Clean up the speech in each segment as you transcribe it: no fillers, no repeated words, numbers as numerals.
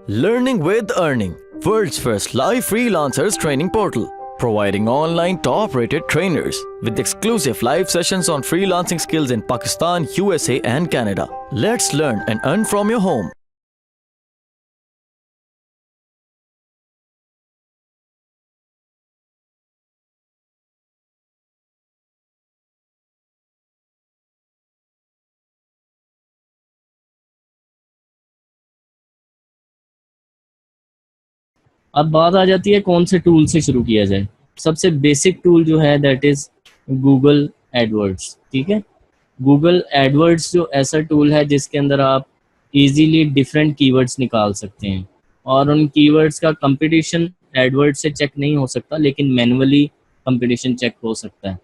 Learning with Earning, world's first live freelancers training portal, providing online top-rated trainers with exclusive live sessions on freelancing skills in Pakistan, USA and Canada. Let's learn and earn from your home. अब बात आ जाती है कौन से tool से शुरू किया जाए। सबसे बेसिक टूल जो है दैट इज गूगल एडवर्ड्स। ठीक है, गूगल एडवर्ड्स जो ऐसा टूल है जिसके अंदर आप इजीली डिफरेंट कीवर्ड्स निकाल सकते हैं और उन कीवर्ड्स का कंपटीशन एडवर्ड्स से चेक नहीं हो सकता, लेकिन मैनुअली कंपटीशन चेक हो सकता है।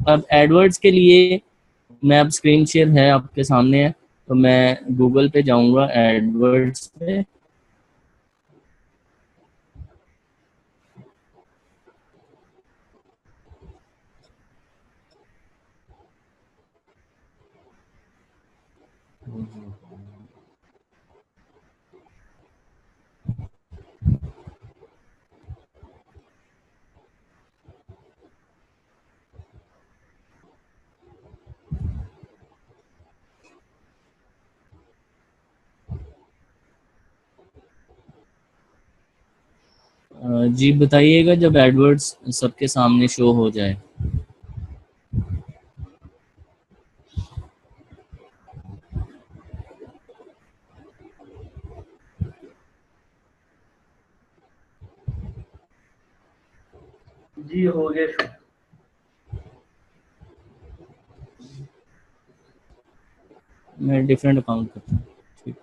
अब एडवर्ड्स के लिए मैं अब स्क्रीन शेयर है आपके सामने है, तो मैं गूगल पे जाऊंगा एडवर्ड्स पे। जी बताइएगा जब एडवर्ड्स सबके सामने शो हो जाए। जी हो गया शो। मैं डिफरेंट अकाउंट करता हूँ। ठीक,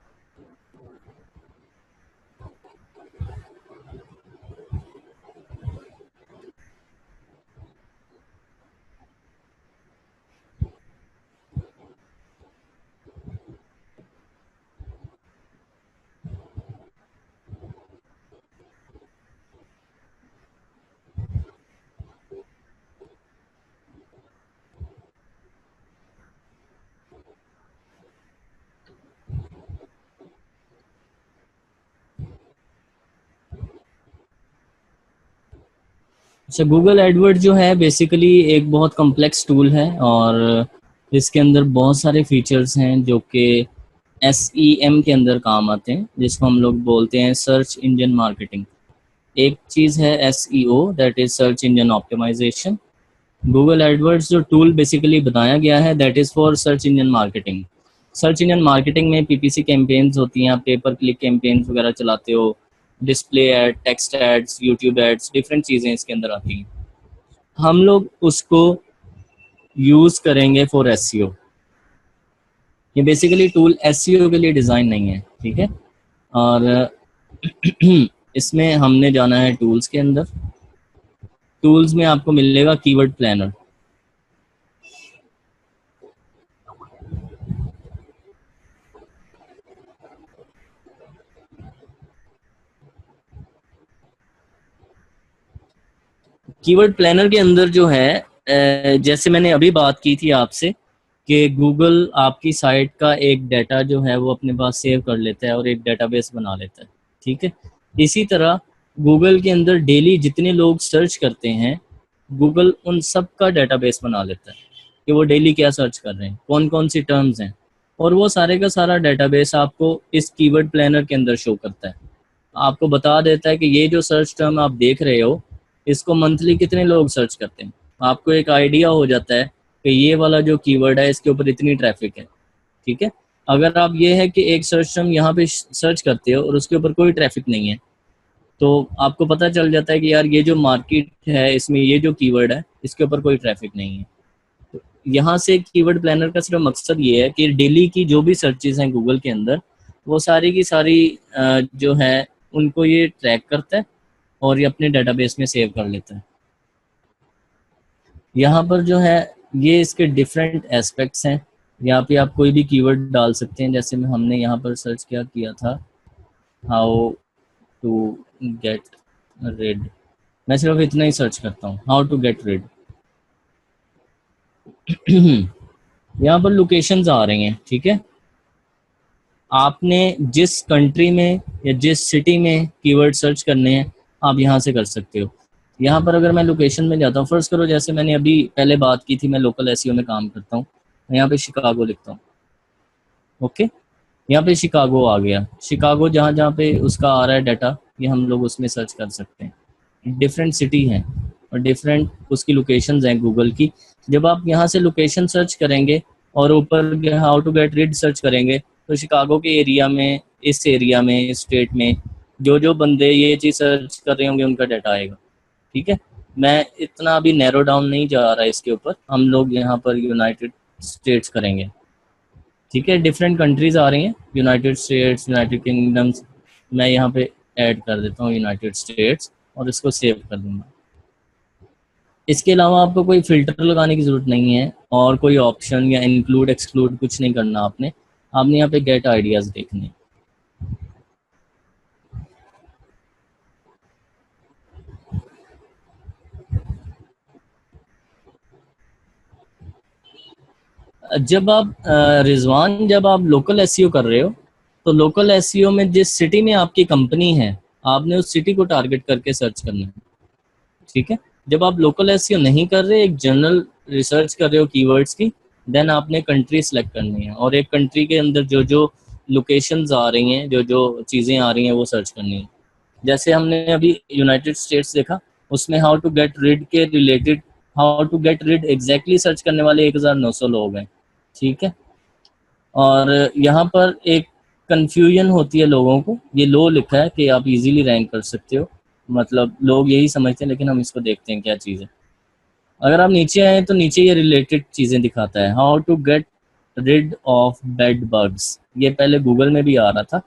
अच्छा गूगल एडवर्ड जो है बेसिकली एक बहुत कॉम्प्लेक्स टूल है और इसके अंदर बहुत सारे फीचर्स हैं जो कि SEM के अंदर काम आते हैं, जिसको हम लोग बोलते हैं सर्च इंजन मार्केटिंग। एक चीज़ है SEO that is search engine optimisation. Google AdWords जो टूल बेसिकली बनाया गया है that is for search engine marketing. Search engine marketing में PPC कैंपेन्स होती हैं, आप पेपर क्लिक कैंपेन्स वगैरह चलाते हो, display ad, text ads, YouTube ads, different चीज़ें इसके अंदर आती हैं। हम लोग उसको यूज़ करेंगे फॉर SEO। ये बेसिकली टूल SEO के लिए डिज़ाइन नहीं है, ठीक है। और इसमें हमने जाना है टूल्स के अंदर। टूल्स में आपको मिलेगा कीवर्ड प्लानर। कीवर्ड प्लानर के अंदर जो है जैसे मैंने अभी बात की थी आपसे कि गूगल आपकी साइट का एक डाटा जो है वो अपने पास सेव कर लेता है और एक डेटाबेस बना लेता है, ठीक है। इसी तरह गूगल के अंदर डेली जितने लोग सर्च करते हैं गूगल उन सब का डेटाबेस बना लेता है कि वो डेली क्या सर्च कर रहे हैं, कौन कौन सी टर्म्स हैं, और वो सारे का सारा डेटाबेस आपको इस कीवर्ड प्लानर के अंदर शो करता है। आपको बता देता है कि ये जो सर्च टर्म आप देख रहे हो इसको मंथली कितने लोग सर्च करते हैं। आपको एक आइडिया हो जाता है कि ये वाला जो कीवर्ड है इसके ऊपर इतनी ट्रैफिक है, ठीक है। अगर आप ये है कि एक सर्च टर्म यहाँ पे सर्च करते हो और उसके ऊपर कोई ट्रैफिक नहीं है तो आपको पता चल जाता है कि यार ये जो मार्केट है इसमें ये जो कीवर्ड है इसके ऊपर कोई ट्रैफिक नहीं है। तो यहाँ से कीवर्ड प्लानर का सिर्फ मकसद ये है कि डेली की जो भी सर्चेज हैं गूगल के अंदर वो सारी की सारी जो है उनको ये ट्रैक करता है और ये अपने डेटाबेस में सेव कर लेता है। यहाँ पर जो है ये इसके डिफरेंट एस्पेक्ट्स हैं। यहाँ पे आप कोई भी कीवर्ड डाल सकते हैं, जैसे में हमने यहाँ पर सर्च क्या किया था, हाउ टू गेट रिड। मैं सिर्फ इतना ही सर्च करता हूँ, हाउ टू गेट रिड। यहाँ पर लोकेशंस आ रही हैं, ठीक है। आपने जिस कंट्री में या जिस सिटी में कीवर्ड सर्च करने हैं आप यहाँ से कर सकते हो। यहाँ पर अगर मैं लोकेशन में जाता हूँ, फर्ज करो जैसे मैंने अभी पहले बात की थी, मैं लोकल एसईओ में काम करता हूँ, यहाँ पे शिकागो लिखता हूँ। ओके, यहाँ पे शिकागो आ गया। शिकागो जहाँ जहाँ पे उसका आ रहा है डाटा, ये हम लोग उसमें सर्च कर सकते हैं। डिफरेंट सिटी हैं और डिफरेंट उसकी लोकेशंस हैं गूगल की। जब आप यहाँ से लोकेशन सर्च करेंगे और ऊपर how to get rid search करेंगे तो शिकागो के एरिया में, इस एरिया में, इस स्टेट में जो जो बंदे ये चीज़ सर्च कर रहे होंगे उनका डाटा आएगा। ठीक है, मैं इतना अभी नैरो डाउन नहीं जा रहा इसके ऊपर, हम लोग यहाँ पर यूनाइटेड स्टेट्स करेंगे। ठीक है, डिफरेंट कंट्रीज आ रही हैं, यूनाइटेड स्टेट्स, यूनाइटेड किंगडम्स। मैं यहाँ पे ऐड कर देता हूँ यूनाइटेड स्टेट्स और इसको सेव कर दूंगा। इसके अलावा आपको कोई फिल्टर लगाने की ज़रूरत नहीं है और कोई ऑप्शन या इंक्लूड एक्सक्लूड कुछ नहीं करना आपने यहाँ पे गेट आइडियाज़ देखने हैं। रिजवान जब आप लोकल एसईओ कर रहे हो तो लोकल एसईओ में जिस सिटी में आपकी कंपनी है आपने उस सिटी को टारगेट करके सर्च करना है। ठीक है, जब आप लोकल एसईओ नहीं कर रहे, एक जनरल रिसर्च कर रहे हो कीवर्ड्स की, देन आपने कंट्री सेलेक्ट करनी है और एक कंट्री के अंदर जो जो लोकेशंस आ रही हैं, जो जो चीज़ें आ रही हैं वो सर्च करनी है। जैसे हमने अभी यूनाइटेड स्टेट्स देखा, उसमें हाउ टू गेट रिड के related, how to get rid exactly search करने वाले 1900 लोग हैं। ठीक है, और यहाँ पर एक कंफ्यूजन होती है लोगों को, ये लो लिखा है कि आप इजीली रैंक कर सकते हो, मतलब लोग यही समझते हैं, लेकिन हम इसको देखते हैं क्या चीज़ है। अगर आप नीचे आए तो नीचे ये रिलेटेड चीज़ें दिखाता है, how to get rid of bed bugs, ये पहले गूगल में भी आ रहा था।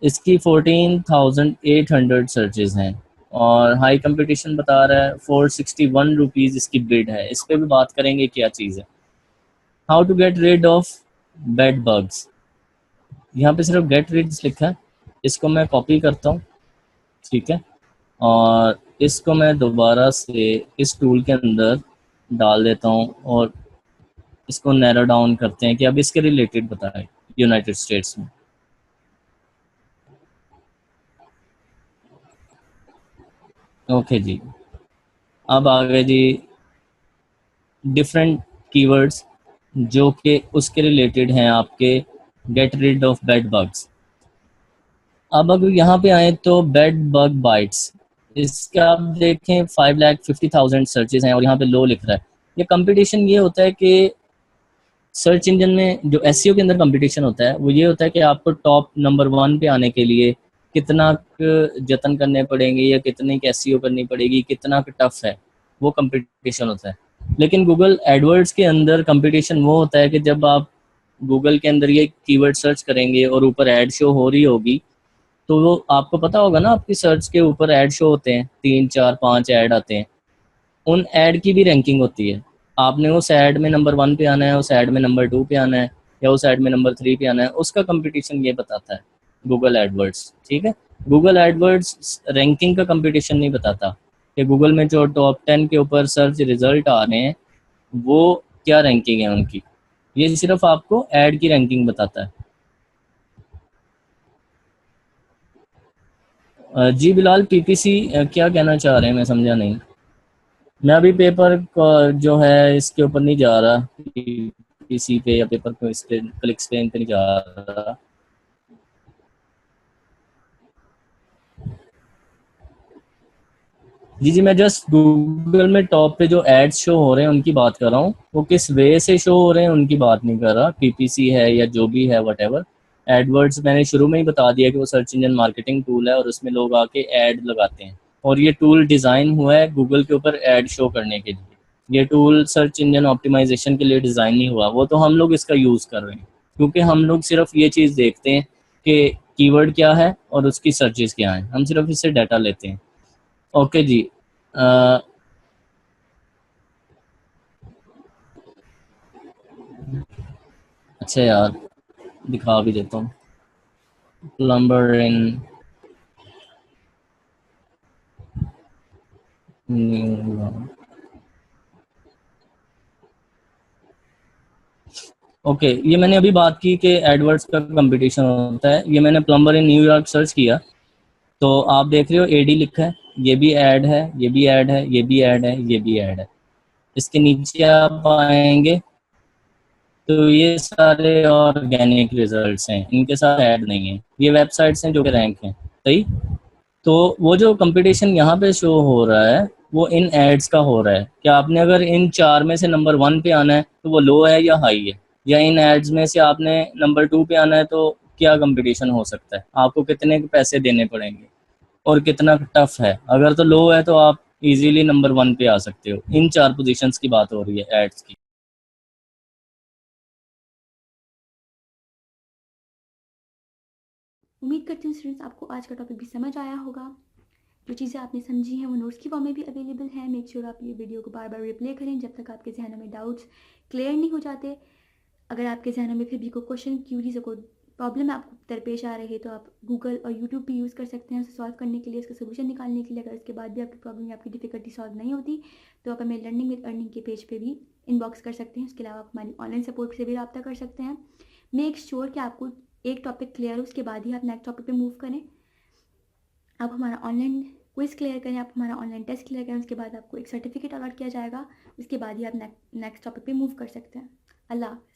इसकी 14,800 सर्चेज हैं और हाई कंपटीशन बता रहा है, 461 रुपीज़ इसकी बिड है। इस पर भी बात करेंगे क्या चीज़ है। How to get rid of bed bugs, यहाँ पे सिर्फ गेट रीड्स लिखा है, इसको मैं कॉपी करता हूँ। ठीक है, और इसको मैं दोबारा से इस टूल के अंदर डाल देता हूँ और इसको नैरो डाउन करते हैं कि अब इसके रिलेटेड बताएं यूनाइटेड स्टेट्स में। ओके जी, अब आ गए जी डिफरेंट कीवर्ड्स जो कि उसके रिलेटेड हैं आपके get rid of bed bugs. अब अगर यहाँ पे आए तो बेड बग बाइट्स, इसका आप देखें 5,50,000 सर्चेज हैं और यहाँ पे लो लिख रहा है। ये कंपटीशन ये होता है कि सर्च इंजन में जो एसईओ के अंदर कंपटीशन होता है वो ये होता है कि आपको टॉप नंबर 1 पे आने के लिए कितना जतन करने पड़ेंगे या कितनी एसईओ करनी पड़ेगी, कितना टफ है, वो कंपटीशन होता है। लेकिन गूगल एडवर्ड्स के अंदर कंपटीशन वो होता है कि जब आप गूगल के अंदर ये कीवर्ड सर्च करेंगे और ऊपर ऐड शो हो रही होगी, तो वो आपको पता होगा ना, आपकी सर्च के ऊपर ऐड शो होते हैं, 3 4 5 ऐड आते हैं, उन ऐड की भी रैंकिंग होती है। आपने उस ऐड में नंबर 1 पे आना है, उस ऐड में नंबर 2 पे आना है या उस ऐड में नंबर 3 पे आना है, उसका कंपटीशन ये बताता है गूगल एडवर्ड्स। ठीक है, गूगल एडवर्ड्स रैंकिंग का कंपटीशन नहीं बताता कि गूगल में जो टॉप 10 के ऊपर सर्च रिजल्ट आ रहे हैं वो क्या रैंकिंग है उनकी, ये सिर्फ आपको ऐड की रैंकिंग बताता है। जी बिलाल, पीपीसी क्या कहना चाह रहे हैं, मैं समझा नहीं। मैं अभी पेपर जो है इसके ऊपर नहीं जा रहा, पीसी पे या पेपर को इस पे क्लिक स्क्रीन पे नहीं जा रहा। जी जी, मैं जस्ट गूगल में टॉप पे जो एड्स शो हो रहे हैं उनकी बात कर रहा हूँ, वो किस वे से शो हो रहे हैं उनकी बात नहीं कर रहा। पीपीसी है या जो भी है वट। एडवर्ड्स मैंने शुरू में ही बता दिया कि वो सर्च इंजन मार्केटिंग टूल है और उसमें लोग आके ऐड लगाते हैं और ये टूल डिज़ाइन हुआ है गूगल के ऊपर ऐड शो करने के लिए। ये टूल सर्च इंजन ऑप्टिमाइजेशन के लिए डिज़ाइन नहीं हुआ, वो तो हम लोग इसका यूज़ कर रहे हैं क्योंकि हम लोग सिर्फ ये चीज़ देखते हैं कि कीवर्ड क्या है और उसकी सर्चेस क्या हैं, हम सिर्फ इससे डाटा लेते हैं। ओके जी, अ, अच्छा यार, दिखा भी देता हूँ। प्लम्बर इन न्यू, ओके, ये मैंने अभी बात की कि एडवर्ड्स का कंपटीशन होता है। ये मैंने प्लम्बर इन न्यूयॉर्क सर्च किया तो आप देख रहे हो एडी लिखा है, ये भी ऐड है, ये भी ऐड है, ये भी ऐड है, ये भी ऐड है। इसके नीचे आप आएंगे तो ये सारे ऑर्गेनिक रिजल्ट्स हैं, इनके साथ ऐड नहीं है। ये वेबसाइट्स हैं जो कि रैंक हैं, सही। तो वो जो कंपटीशन यहाँ पे शो हो रहा है वो इन एड्स का हो रहा है कि आपने अगर इन 4 में से नंबर 1 पे आना है तो वो लो है या हाई है, या इन एड्स में से आपने नंबर 2 पे आना है तो क्या कंपटीशन हो सकता है, आपको कितने पैसे देने पड़ेंगे और कितना टफ है। अगर तो लो है तो आप इजीली नंबर 1 पे आ सकते हो। इन 4 पोजीशंस की बात हो रही है एड्स की। उम्मीद करती हूँ स्टूडेंट्स आपको आज का टॉपिक भी समझ आया होगा। जो चीज़ें आपने समझी हैं वो नोट्स की फॉर्म में भी अवेलेबल है। मेक श्योर आप ये वीडियो को बार बार रिप्ले करें जब तक आपके जहनों में डाउट्स क्लियर नहीं हो जाते। अगर आपके जहनों में फिर भी कोई क्वेश्चन, क्यूरीज, कोई प्रॉब्लम आपको दरपेश आ रही है तो आप गूगल और यूट्यूब भी यूज़ कर सकते हैं उसे सॉल्व करने के लिए, उसका सोल्यूशन निकालने के लिए। अगर इसके बाद भी आपकी प्रॉब्लम या आपकी डिफिकल्टी सॉल्व नहीं होती तो आप हमें लर्निंग विद अर्निंग के पेज पे भी इनबॉक्स कर सकते हैं। उसके अलावा आप हमारी ऑनलाइन सपोर्ट से भी रब्ता कर सकते हैं। मेक श्योर कि आपको एक टॉपिक क्लियर हो, उसके बाद ही आप नेक्स्ट टॉपिक पे मूव करें। आप हमारा ऑनलाइन क्विज क्लियर करें, आप हमारा ऑनलाइन टेस्ट क्लियर करें, उसके बाद आपको एक सर्टिफिकेट अलॉट किया जाएगा। उसके बाद ही आप नेक्स्ट टॉपिक पे मूव कर सकते हैं। अल्लाह हाफ़िज़।